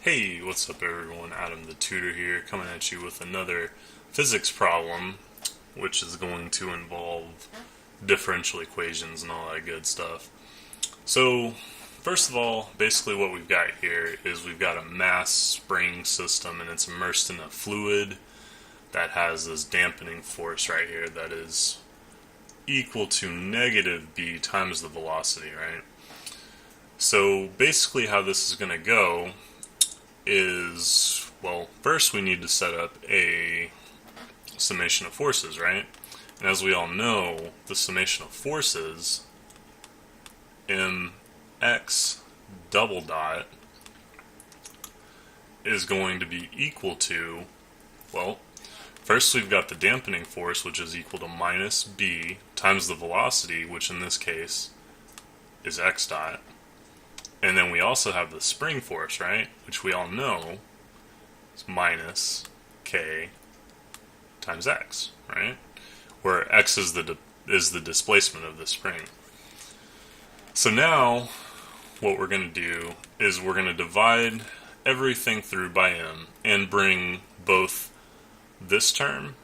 Hey, what's up everyone? Adam the Tutor here, coming at you with another physics problem, which is going to involve differential equations and all that good stuff. So, first of all, basically what we've got here is we've got a mass spring system and it's immersed in a fluid that has this dampening force right here that is equal to negative b times the velocity, right? So basically how this is going to go is, well, first we need to set up a summation of forces, right? And as we all know, the summation of forces, mx double dot, is going to be equal to, well, first we've got the dampening force, which is equal to minus b times the velocity, which in this case is x dot. And then we also have the spring force, right? Which we all know is minus k times x, right? Where x is the displacement of the spring. So now what we're going to do is we're going to divide everything through by m and bring both this term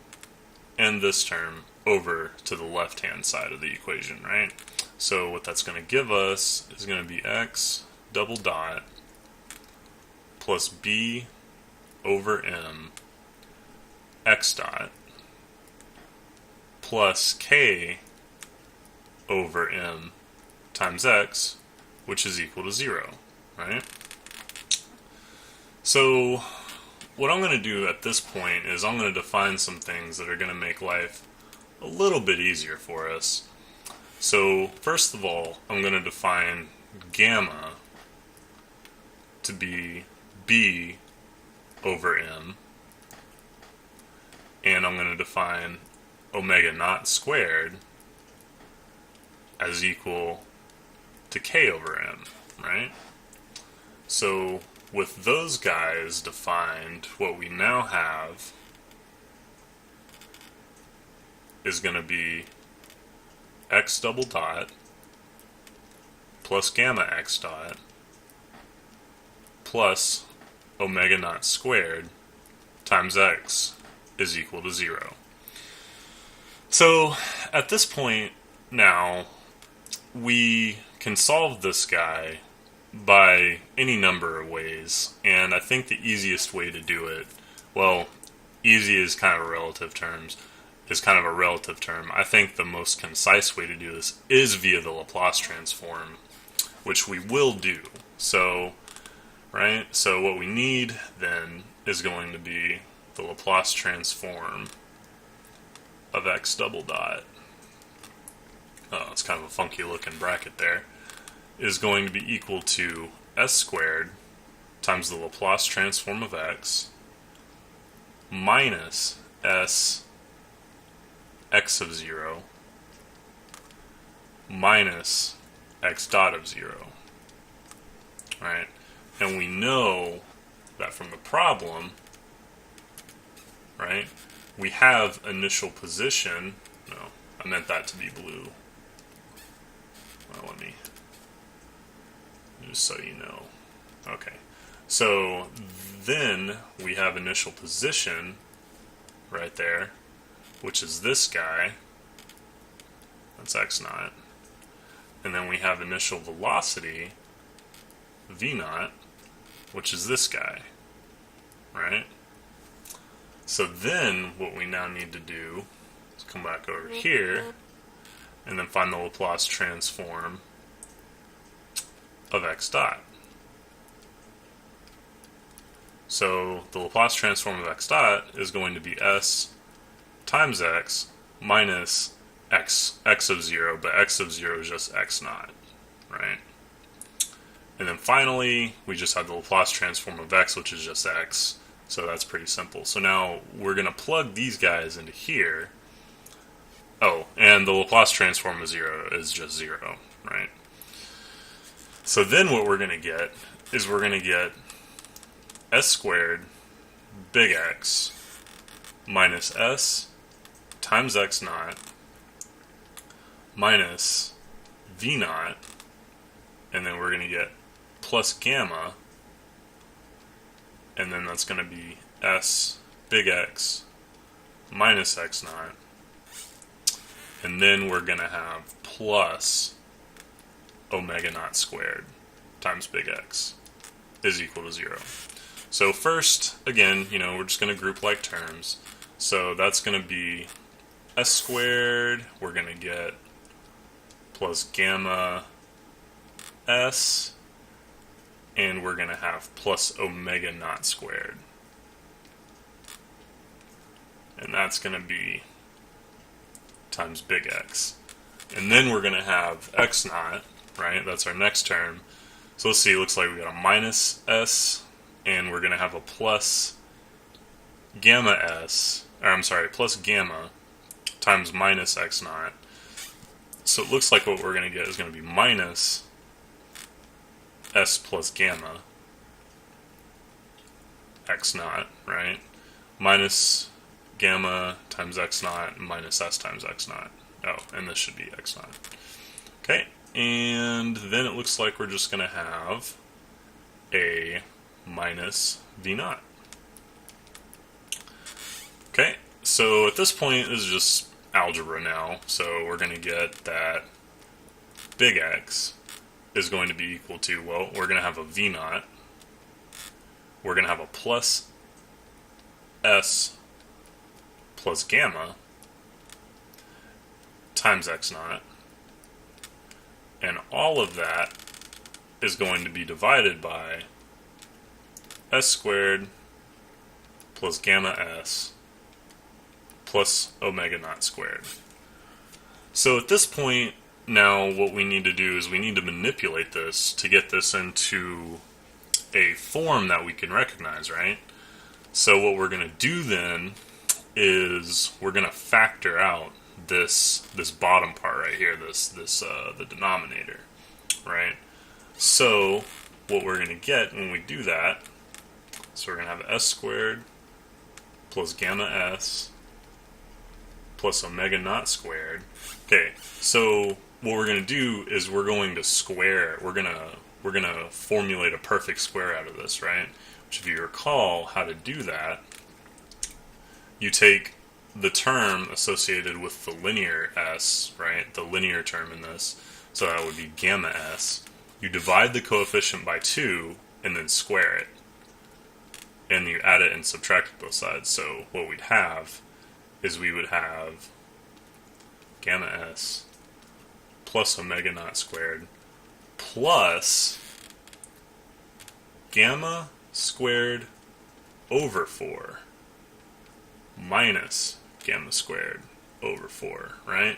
and this term over to the left-hand side of the equation, right? So what that's going to give us is going to be x double dot plus b over m x dot plus k over m times x, which is equal to 0, right? So what I'm going to do at this point is I'm going to define some things that are going to make life a little bit easier for us. So first of all, I'm going to define gamma to be b over m, and I'm going to define omega naught squared as equal to k over m, right? So with those guys defined, what we now have is going to be x double dot plus gamma x dot plus omega naught squared times x is equal to 0. So at this point now, we can solve this guy by any number of ways, and I think the easiest way to do it, well, easy is kind of a relative term. I think the most concise way to do this is via the Laplace transform, which we will do. So what we need then is going to be the Laplace transform of x double dot. Oh, it's kind of a funky looking bracket there. Is going to be equal to s squared times the Laplace transform of x minus s x of 0 minus x dot of 0, right? And we know that from the problem, right, we have initial position. No, I meant that to be blue. Well, let me, just so you know. Okay, so then we have initial position right there, which is this guy. That's x naught. And then we have initial velocity, v naught, which is this guy, right? So then what we now need to do is come back over here and then find the Laplace transform of x dot. So the Laplace transform of x dot is going to be s times x minus x of 0, but x of 0 is just x naught, right? And then finally, we just have the Laplace transform of x, which is just x, so that's pretty simple. So now we're going to plug these guys into here. Oh, and the Laplace transform of 0 is just 0, right? So then what we're going to get is we're going to get s squared big X minus s times x naught minus v naught, and then we're going to get plus gamma and then that's going to be S big X minus X naught, and then we're going to have plus omega naught squared times big X is equal to 0. So first, again, we're just going to group like terms. So that's going to be S squared, we're going to get plus gamma S, and we're going to have plus omega naught squared. And that's going to be times big X. And then we're going to have X naught, right? That's our next term. So let's see, it looks like we got a minus S, and we're going to have a plus gamma S, or I'm sorry, plus gamma times minus X naught. So it looks like what we're going to get is going to be minus S plus gamma X naught, right? Minus gamma times X naught minus S times X naught. Oh, and this should be X naught. Okay, and then it looks like we're just going to have a minus V naught. Okay, so at this point, this is just algebra now. So we're going to get that big X is going to be equal to, well, we're going to have a V naught. We're going to have a plus S plus gamma times X naught. And all of that is going to be divided by S squared plus gamma S plus omega naught squared. So at this point, now what we need to do is we need to manipulate this to get this into a form that we can recognize, right? So what we're going to do then is we're going to factor out this bottom part right here, the denominator, right? So what we're going to get when we do that, so we're going to have S squared plus gamma S plus omega naught squared. Okay, so what we're going to do is we're going to square, we're going to formulate a perfect square out of this, right? Which, if you recall how to do that, you take the term associated with the linear S, right? The linear term in this, so that would be gamma S. You divide the coefficient by 2 and then square it. And you add it and subtract both sides. So what we'd have is we would have gamma S plus omega naught squared plus gamma squared over 4 minus gamma squared over 4, right?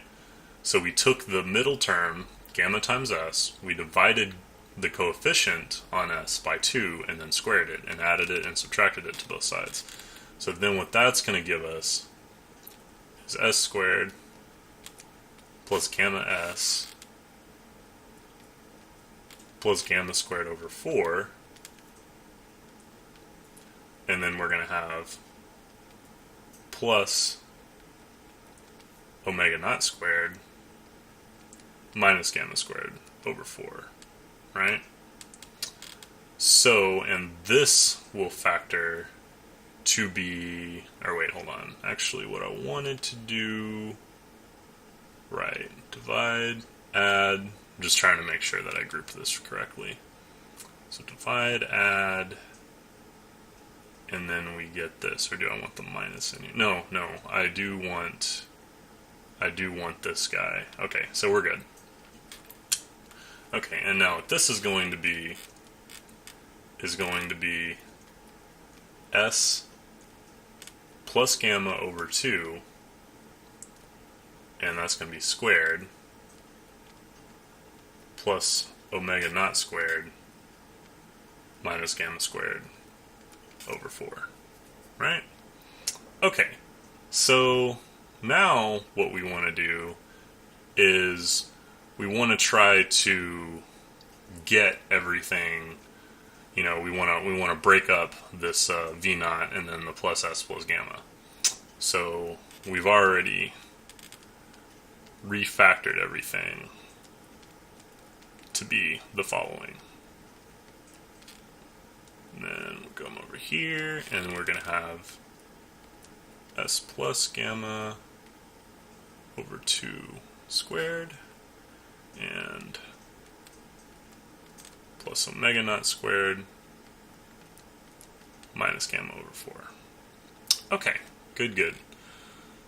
So we took the middle term, gamma times S, we divided the coefficient on S by 2 and then squared it and added it and subtracted it to both sides. So then what that's going to give us is S squared plus gamma S plus gamma squared over 4, and then we're going to have plus omega naught squared minus gamma squared over 4, right? So, and this will factor to be, or wait, hold on. Actually, what I wanted to do, right, divide, add, I'm just trying to make sure that I group this correctly. So divide, add, and then we get this, or do I want the minus in here? No, I do want this guy. Okay, so we're good. Okay, and now what this is going to be S plus gamma over 2, and that's going to be squared, plus omega naught squared minus gamma squared over 4, right? Okay, so now what we want to do is we want to try to get everything, we want to break up this V naught and then the plus S plus gamma. So we've already refactored everything to be the following. And then we'll come over here, and we're going to have S plus gamma over 2 squared, and plus omega naught squared minus gamma over 4. Okay, good.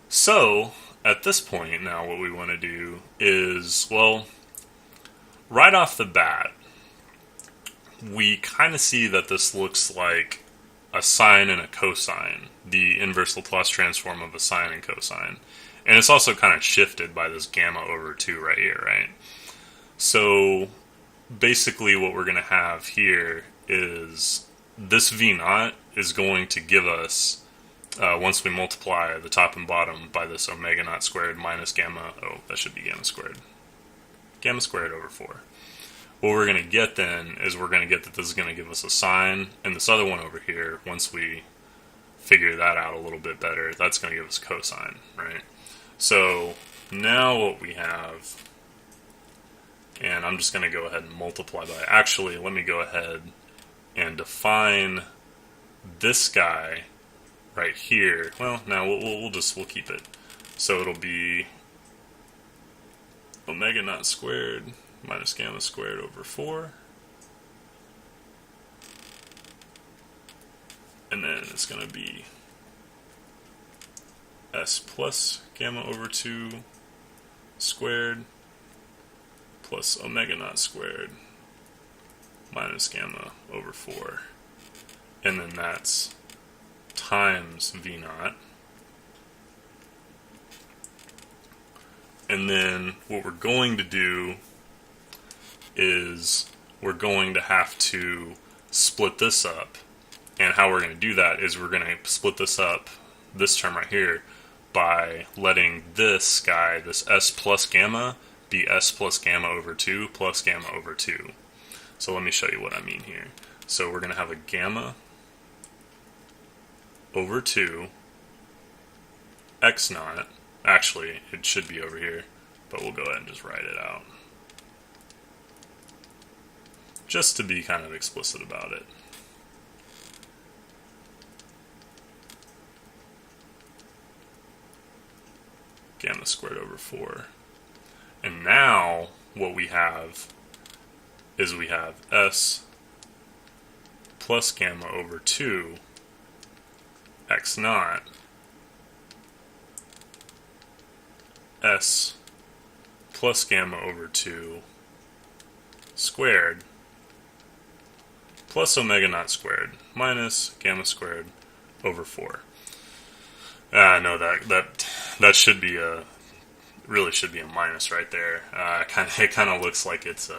So, at this point now what we want to do is, well, right off the bat, we kind of see that this looks like a sine and a cosine, the inverse Laplace transform of a sine and cosine. And it's also kind of shifted by this gamma over 2 right here, right? So basically what we're going to have here is this V naught is going to give us, once we multiply the top and bottom by this omega naught squared minus gamma, that should be gamma squared over 4. What we're going to get then is we're going to get that this is going to give us a sine, and this other one over here, once we figure that out a little bit better, that's going to give us cosine, right? So now what we have, and I'm just going to go ahead and multiply by, actually, let me go ahead and define this guy right here. Well, now we'll keep it. So it'll be omega naught squared minus gamma squared over 4. And then it's going to be S plus gamma over 2 squared plus omega naught squared minus gamma over 4. And then that's times V naught. And then what we're going to do is we're going to have to split this up. And how we're going to do that is we're going to split this up, this term right here, by letting this guy, this S plus gamma, be S plus gamma over 2 plus gamma over 2. So let me show you what I mean here. So we're going to have a gamma over 2 x naught. Actually, it should be over here, but we'll go ahead and just write it out, just to be kind of explicit about it. Gamma squared over 4. And now what we have is we have S plus gamma over 2 x naught S plus gamma over 2 squared plus omega naught squared minus gamma squared over 4. No, that should be really should be a minus right there. It kind of looks like it's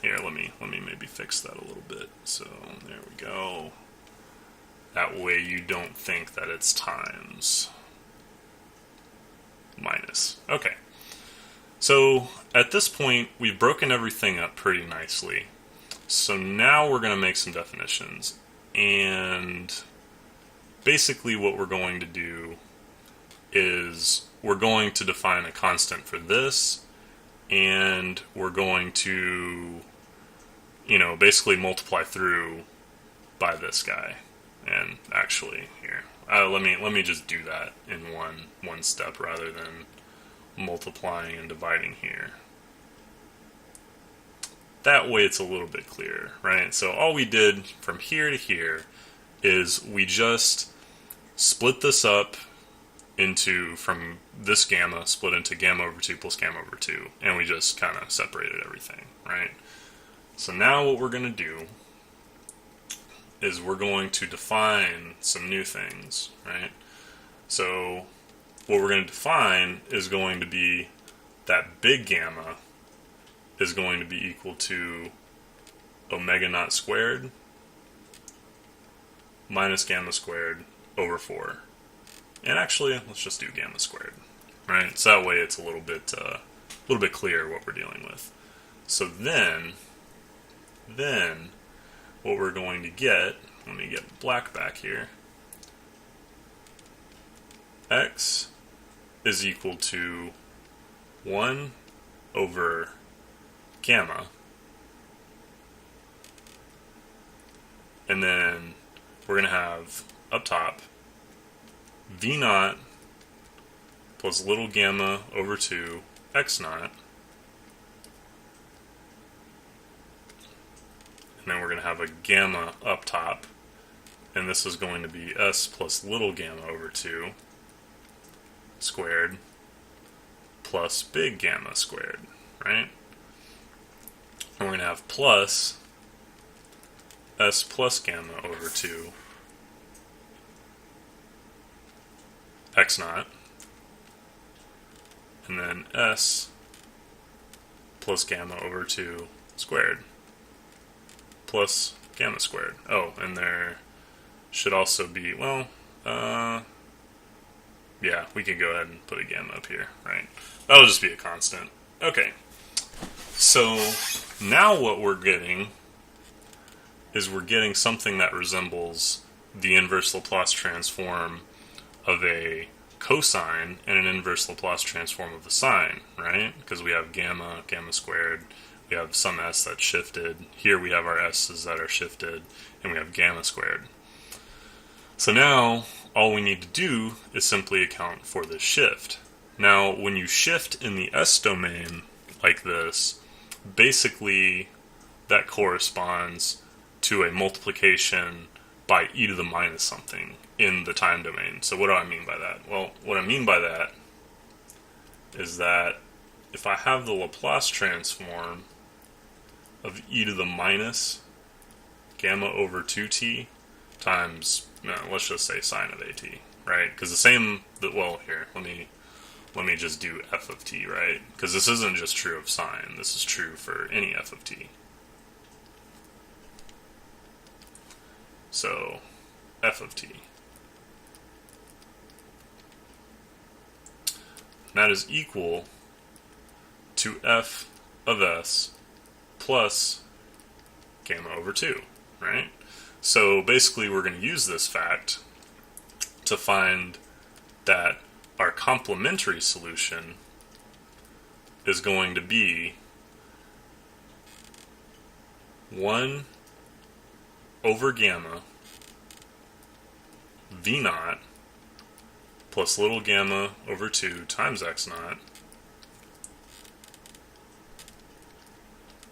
here. Let me maybe fix that a little bit. So there we go. That way you don't think that it's times minus. Okay. So at this point we've broken everything up pretty nicely. So now we're going to make some definitions, and basically what we're going to do is we're going to define a constant for this, and we're going to, basically multiply through by this guy. And actually, here, let me just do that in one step rather than multiplying and dividing here. That way it's a little bit clearer, right? So all we did from here to here is we just split this up into, from this gamma, split into gamma over 2 plus gamma over 2, and we just kind of separated everything, right? So now what we're going to do is we're going to define some new things, right? So what we're going to define is going to be that big gamma is going to be equal to omega naught squared minus gamma squared over 4. And actually, let's just do gamma squared, right? So that way it's a little bit clearer what we're dealing with. So then what we're going to get, let me get black back here, x is equal to 1 over gamma, And then we're going to have up top V naught plus little gamma over 2 x naught. And then we're going to have a gamma up top. And this is going to be s plus little gamma over 2 squared plus big gamma squared, right? And we're going to have plus s plus gamma over 2 x naught, and then s plus gamma over 2 squared plus gamma squared. Oh, and there should also be, well, yeah, we can go ahead and put a gamma up here, right? That'll just be a constant. Okay, so now what we're getting is we're getting something that resembles the inverse Laplace transform of a cosine and an inverse Laplace transform of a sine, right? Because we have gamma, gamma squared, we have some s that's shifted. Here we have our s's that are shifted, and we have gamma squared. So now, all we need to do is simply account for this shift. Now, when you shift in the s domain like this, basically that corresponds to a multiplication by e to the minus something in the time domain. So what do I mean by that? Well, what I mean by that is that if I have the Laplace transform of e to the minus gamma over 2t times, no, let's just say sine of at, right? Because the same, well, here, let me just do f of t, right? Because this isn't just true of sine, this is true for any f of t. So, f of t. And that is equal to f of s plus gamma over 2, right? So basically we're going to use this fact to find that our complementary solution is going to be 1 over gamma v naught plus little gamma over 2 times x naught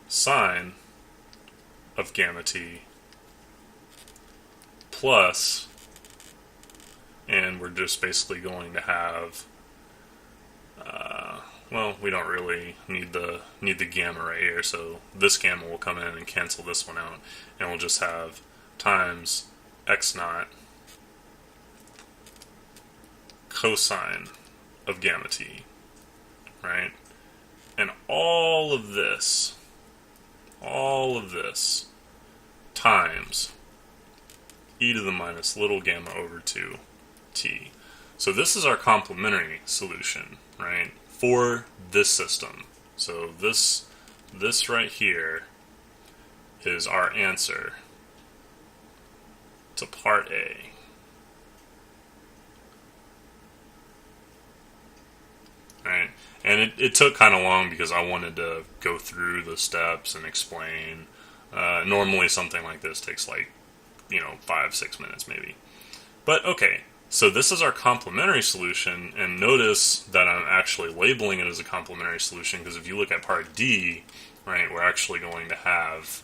sine of gamma t plus, and we're just basically going to have, well, we don't really need the gamma right here, so this gamma will come in and cancel this one out, and we'll just have times x naught cosine of gamma t, right? And all of this times e to the minus little gamma over 2 t. So this is our complementary solution, right, for this system. So this right here is our answer to part A. Right? And it took kind of long because I wanted to go through the steps and explain. Normally something like this takes like, 5-6 minutes maybe. But okay, so this is our complementary solution, and notice that I'm actually labeling it as a complementary solution because if you look at part D, right, we're actually going to have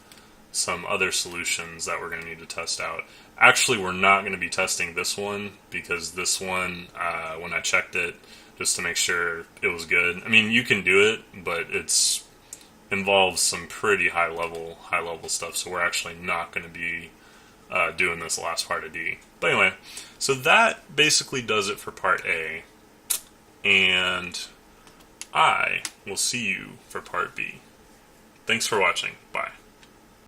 some other solutions that we're going to need to test out. Actually, we're not going to be testing this one because this one, when I checked it, just to make sure it was good. I mean, you can do it, but it's involves some pretty high level stuff, so we're actually not going to be doing this last part of D. But anyway, so that basically does it for part A, and I will see you for part B. Thanks for watching. Bye.